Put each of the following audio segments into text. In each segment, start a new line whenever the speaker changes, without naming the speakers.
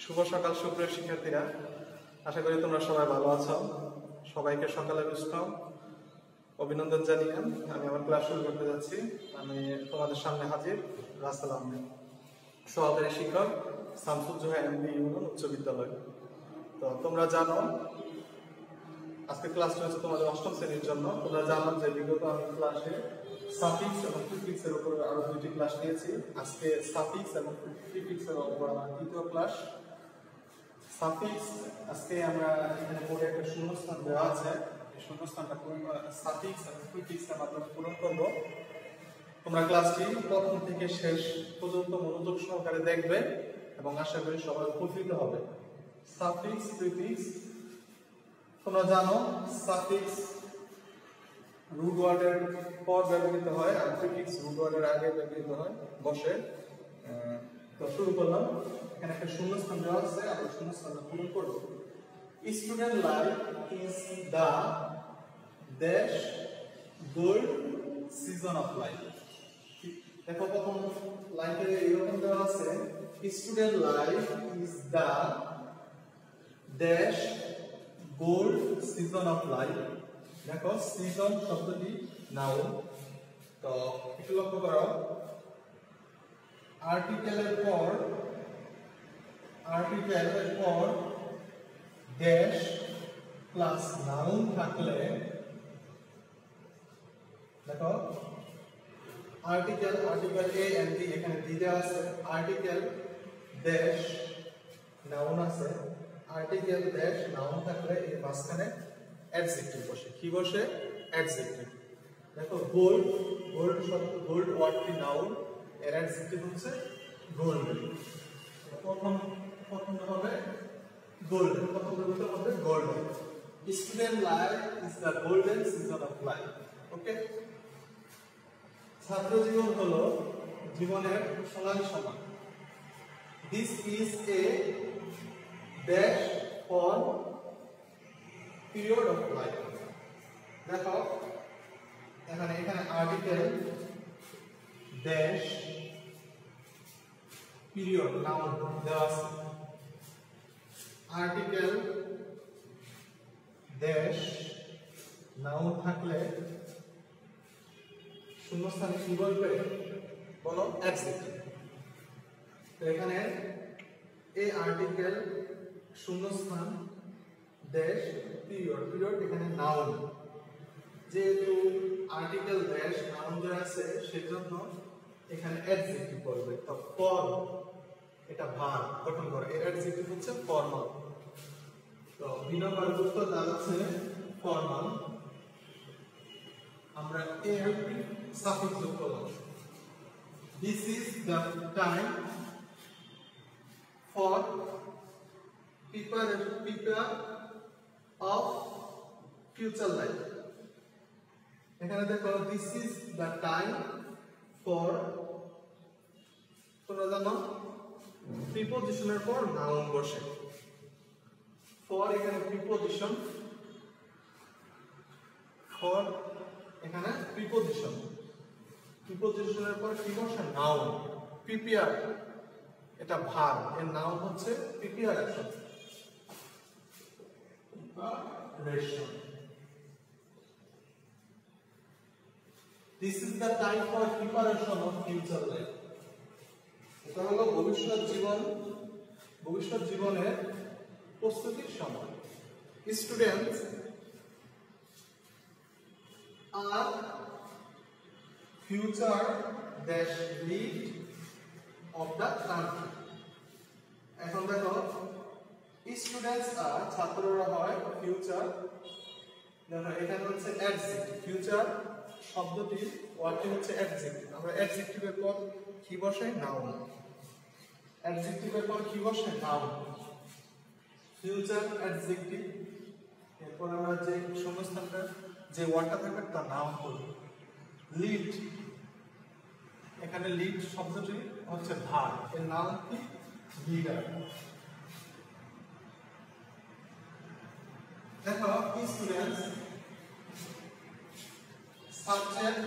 শুভ সকাল সুপ্রিয় শিক্ষার্থীরা, আশা করি তোমরা সবাই ভালো আছো। সবাইকে সকালে ওয়েলকাম, অভিনন্দন জানিয়ে আমি আমার ক্লাস শুরু করতে যাচ্ছি। আমি তোমাদের সামনে হাজির রাসেল আহমেদ, সহকারী শিক্ষক, শামসুজ্জোহা এমপি ইউনিয়ন উচ্চ বিদ্যালয়। তো তোমরা জানো আজকে ক্লাসটা হচ্ছে তোমাদের অষ্টম শ্রেণীর জন্য। তোমরা জানো যে বিগত আমি ক্লাসে সাফিক্স এবং প্রিফিক্স এর উপর আরো দুইটি ক্লাস নিয়েছি। আজকে সাফিক্স এবং প্রিফিক্স এর উপর আমার তৃতীয় ক্লাস। সাফিক্স আজকে আমরা এখানে পড়ে একটা শূন্যস্থান দেওয়া আছে, এই শূন্যস্থানটা সাফিক্স এবং প্রিফিক্স এর মাধ্যমে পূরণ করব। তোমরা ক্লাসটি প্রথম থেকে শেষ পর্যন্ত মনোযোগ সহকারে দেখবে এবং আশা করি সবাই উপকৃত হবে। সাফিক্স প্রিফিক্স তোমরা জানো সাফিক্স রুট ওয়ার্ডের পর ব্যবহৃত হয় আর প্রিফিক্স রুট ওয়ার্ডের আগে ব্যবহৃত হয় বসে। তো শুরু করলাম। এখানে একটা শূন্যস্থান দেওয়া আছে, আমরা শূন্যস্থানটা পূরণ করব। Student life is the dash gold season of life. দেখো প্রথম লাইফে এরকম দেওয়া আছে, student life is the dash gold season of life. দেখো সিজন শব্দটি নাউন। তো একটু লক্ষ্য করো, আর্টিকেলের পর ড্যাশ প্লাস নাউন থাকলে, দেখো আর্টিকেল এ এন্ড ডি এখানে দি দেওয়া আছে, আর্টিকেল ড্যাশ নাউন আছে, আর্টিকেল ড্যাশ নাউন থাকলে এর মাঝখানে অ্যাডজেক্টিভ বসে। কি বসে? অ্যাডজেক্টিভ। দেখো গোল্ড শব্দ, গোল্ড ওয়ার্ডটি নাউন, এর অ্যাডজেক্টিভ হচ্ছে গোল্ডেন। প্রথম হবে গোল্ডেন, প্রথম হবে golden. Student life is the golden season of life. Okay, ছাত্র জীবন হলো জীবনের সোনালী সময়। This is a dash for period of life. দেখো এখানে আর্টিকেল ড্যাশ পিরিয়ড নাউন দেওয়া আছে, আর্টিকেল ড্যাশ নাউন থাকলে শূন্যস্থানে কি বলবে? বলো অ্যাডজেক্টিভ। তো এখানে এই আর্টিকেল শূন্যস্থান ড্যাশ পিরিয়ড এখানে নাউন। যেহেতু আর্টিকেল ড্যাশ নাউন দেওয়া আছে সেজন্য এখানে অ্যাডজেক্টিভ বলবে। তো ফর এটা ভার্ব গঠন করে, এর অ্যাডজেক্টিভ হচ্ছে ফর্মাল। তো বিনা ভার্ব উত্তর দাঁড়াচ্ছে ফর্মাল। আমরা এর সাফিক্স যোগ করলাম। This is the time for prepare of future life. এখানে দেখো this is the time for, তোমরা জানো প্রিপোজিশনের পর নাউন বসে। ফর এখানে প্রিপোজিশন, ফর এখানে প্রিপোজিশনের পর কি বসে? নাউন। প্রিপেয়ার এটা ভার্ব, এর নাউন হচ্ছে preparation. This is the time for preparation of future life. এটা হলো ভবিষ্যৎ জীবনের প্রস্তুতির সময়। Students are future dash lead of the country. এখন দেখো স্টুডেন্টস আর ছাত্ররা হয় ফিউচার। দেখো এখানে হচ্ছে অ্যাডজেক্টিভ, ফিউচার শব্দটি ওয়ার্ডটি হচ্ছে অ্যাডজেক্টিভ। আমরা অ্যাডজেক্টিভের পর কি বসে? নাউন। অ্যাডজেক্টিভের পর কি বসে? নাউন। ফিউচার অ্যাডজেক্টিভ, এরপর আমরা যে শূন্যস্থানটা যে ওয়ার্ডটা থাকবে তার নাউন করব। লিড, এখানে লিড শব্দটি হচ্ছে ভার্ব, এর নাউন কি? লিডার। দেখো স্টুডেন্টস সাবজেক্ট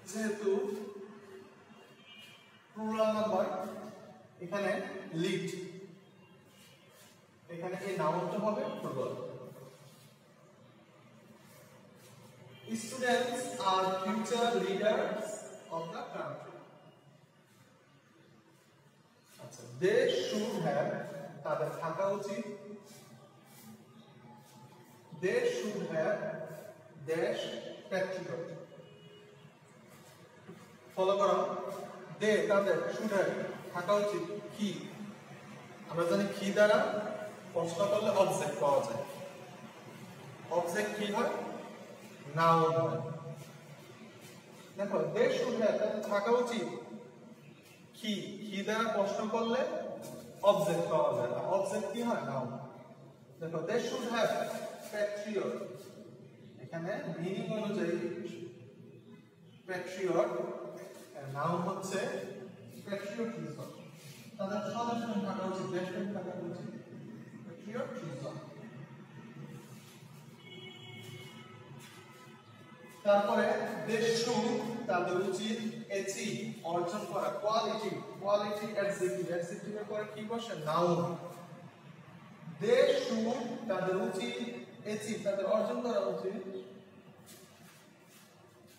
যেহেতু প্লুরাল নাম্বার, এখানে লিড এখানে এই নাউনটা হবে football. Students are future leaders of the country. আচ্ছা, they should have, তাদের থাকা উচিত, they should have dash patriot. Follow করো, they তাদের should have থাকা উচিত কি। আমরা জানি কি দ্বারা প্রশ্ন করলে অবজেক্ট পাওয়া যায়। অবজেক্ট কি হয়? নাউন হয়। দেখো they should have তাদের থাকা উচিত কি, কি দ্বারা প্রশ্ন করলে অবজেক্ট পাওয়া যায়। অবজেক্ট কি হয়? নাউন। দেখো they should have patriot, এখানে মিনিং অনুযায়ী patriot এর নাউন হচ্ছে patriotism। তাদের সদস্য থাকা উচিত, দেশপ্রেম থাকা উচিত, patriotism। তারপরে they should তাদের উচিত achieve অর্জন করা, কোয়ালিটি, কোয়ালিটি অ্যাডজেক্টিভ, অ্যাডজেক্টিভের পরে কি বসে? নাউন। they should তাদের উচিত achieve তাদের অর্জন করা উচিত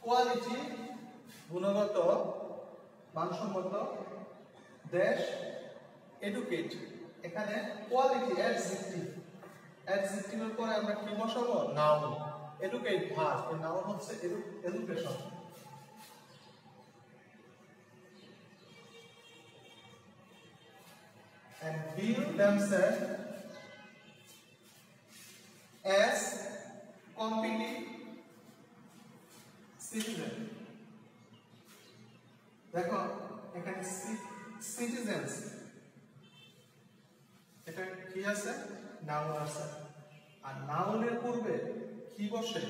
কোয়ালিটি গুণগত মানসম্মত দেশ এডুকেট, এখানে কোয়ালিটি অ্যাডজেক্টিভ, অ্যাডজেক্টিভের পরে আমরা কি বসাবো? নাউন। এডুকেট ভার্ব, এর নাউন হচ্ছে education. and build themselves as competent citizen। দেখো এখানে সিটিজেন্স, এটা কি আছে? নাউন আছে। আর নাউনের পূর্বে কি বসে?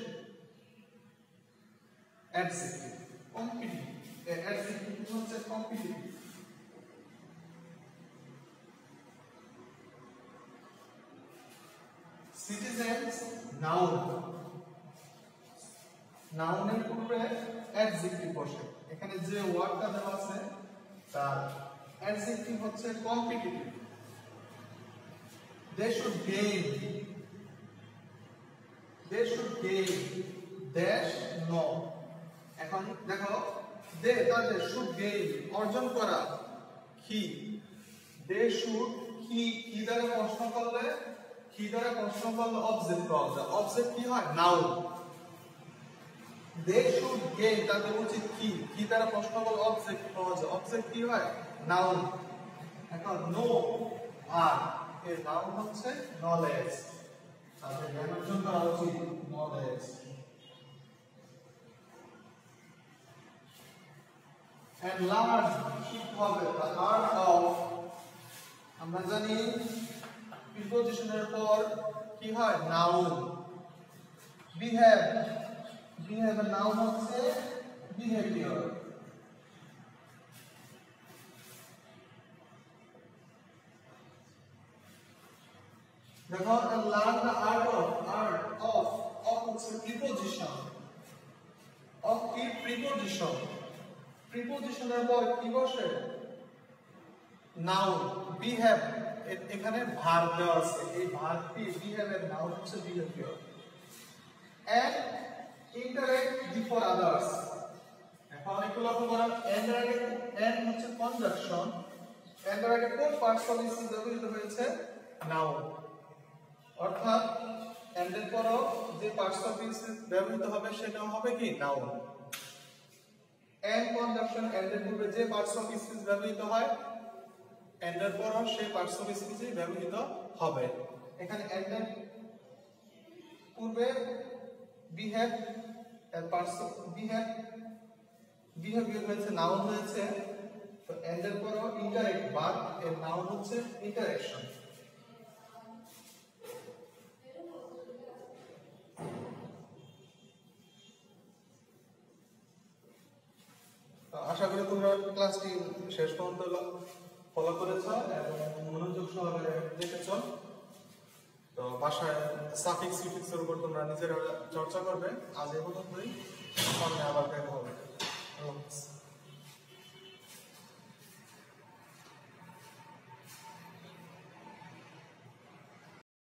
অ্যাডজেক্টিভ। কম্পিটিটিভ, অ্যাডজেক্টিভ হচ্ছে কম্পিটিটিভ। সিটিজেন্স নাউন, নাউনের পূর্বে অ্যাডজেক্টিভ বসে। এখানে যে ওয়ার্ডটা দেওয়া আছে তার অ্যাডজেক্টিভ হচ্ছে competitive. they should gain, they should gain dash no। এখন দেখো they তাদের should gain অর্জন করা কি, they should কি, কি দ্বারা প্রশ্ন করলে, কি দ্বারা প্রশ্ন করলে অবজেক্ট পাওয়া যায়। অবজেক্ট কি হয়? নাউন। they should gain তাদের উচিত কি, কি দ্বারা প্রশ্ন করলে অবজেক্ট পাওয়া যায়। অবজেক্ট কি হয়? নাউন। এখন নো আর এর নাউন হচ্ছে নলেজ, তাদের জ্ঞান অর্জন করা উচিত, নলেজ। and learn শিখতে হবে, the art of, আমরা জানি প্রিপজিশনের পর কি হয়? নাউন। behave, behave এর নাউন হচ্ছে বিহেভিয়ার। দেখো learn the art of হচ্ছে প্রিপজিশন, of কি? প্রিপজিশন। প্রিপজিশনের পর কি বসে? নাউন। behave, এখানে ভার্ব দেওয়া আছে, এই ভার্বটি behave এর নাউন হচ্ছে behaviour. and interact before others, এখন একটু লক্ষ্য করুন, and হচ্ছে কনজাংশন, and এর আগে কোন পার্টস অফ স্পিচ ব্যবহৃত হয়েছে? নাউন। অর্থাৎ and এর পরও যে পার্টস অফ স্পিচ ব্যবহৃত হবে সেটাও হবে কি? নাউন। and কনজাংশন, and এর পূর্বে যে পার্টস অফ স্পিচ ব্যবহৃত হয় and এর পরও সেই পার্টস অফ স্পিচই ব্যবহৃত হবে। এখানে and এর পূর্বে behave এর পার্টস অফ বিহেভিয়ার হয়েছে, নাউন হয়েছে। তো and এর পরও ইন্টারেক্ট ভার্ব, এর নাউন হচ্ছে ইন্টারেকশন। আশা করি তোমরা ক্লাসটি শেষ পর্যন্ত ফলো করেছ এবং মনোযোগ সহকারে দেখেছ। তো বাসায় সাফিক্স সুফিক্সের উপর তোমরা নিজেরা চর্চা করবে। আজ এই পর্যন্তই, সামনে আবার দেখা হবে।